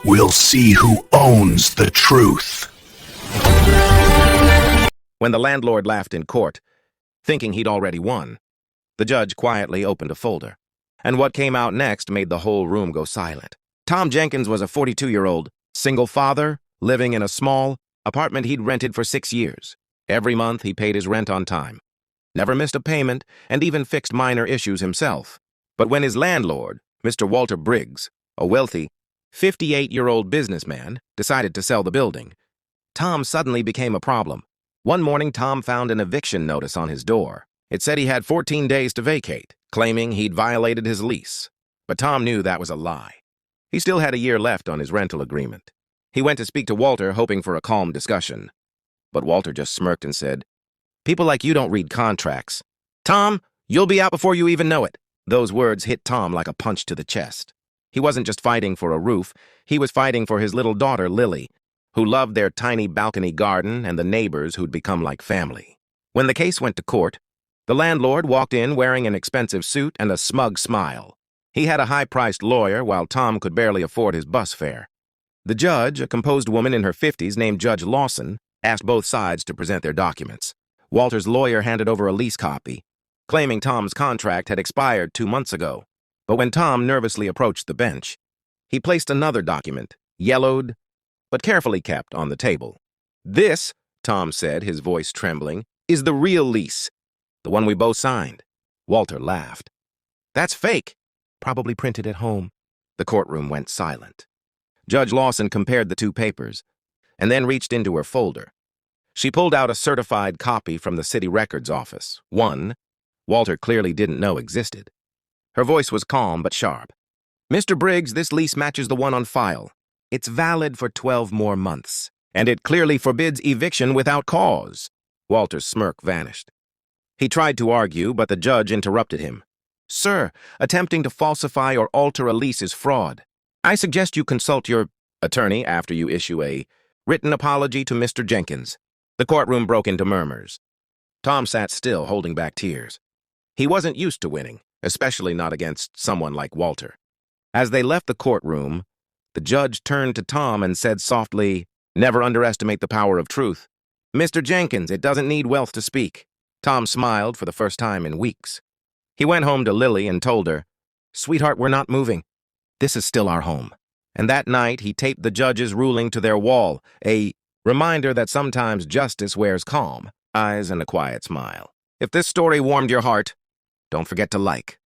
We'll see who owns the truth. When the landlord laughed in court, thinking he'd already won, the judge quietly opened a folder. And what came out next made the whole room go silent. Tom Jenkins was a 42-year-old, single father, living in a small apartment he'd rented for 6 years. Every month he paid his rent on time, never missed a payment, and even fixed minor issues himself. But when his landlord, Mr. Walter Briggs, a wealthy 58-year-old businessman, decided to sell the building, Tom suddenly became a problem. One morning, Tom found an eviction notice on his door. It said he had 14 days to vacate, claiming he'd violated his lease. But Tom knew that was a lie. He still had a year left on his rental agreement. He went to speak to Walter, hoping for a calm discussion. But Walter just smirked and said, "People like you don't read contracts. Tom, you'll be out before you even know it." Those words hit Tom like a punch to the chest. He wasn't just fighting for a roof, he was fighting for his little daughter, Lily, who loved their tiny balcony garden and the neighbors who'd become like family. When the case went to court, the landlord walked in wearing an expensive suit and a smug smile. He had a high-priced lawyer while Tom could barely afford his bus fare. The judge, a composed woman in her 50s named Judge Lawson, asked both sides to present their documents. Walter's lawyer handed over a lease copy, claiming Tom's contract had expired 2 months ago. But when Tom nervously approached the bench, he placed another document, yellowed, but carefully kept, on the table. "This," Tom said, his voice trembling, "is the real lease, the one we both signed." Walter laughed. "That's fake. Probably printed at home." The courtroom went silent. Judge Lawson compared the two papers, and then reached into her folder. She pulled out a certified copy from the city records office, one Walter clearly didn't know existed. Her voice was calm but sharp. "Mr. Briggs, this lease matches the one on file. It's valid for 12 more months, and it clearly forbids eviction without cause." Walter's smirk vanished. He tried to argue, but the judge interrupted him. "Sir, attempting to falsify or alter a lease is fraud. I suggest you consult your attorney after you issue a written apology to Mr. Jenkins." The courtroom broke into murmurs. Tom sat still, holding back tears. He wasn't used to winning, especially not against someone like Walter. As they left the courtroom, the judge turned to Tom and said softly, "Never underestimate the power of truth. Mr. Jenkins, it doesn't need wealth to speak." Tom smiled for the first time in weeks. He went home to Lily and told her, "Sweetheart, we're not moving. This is still our home." And that night, he taped the judge's ruling to their wall, a reminder that sometimes justice wears calm eyes and a quiet smile. If this story warmed your heart, don't forget to like,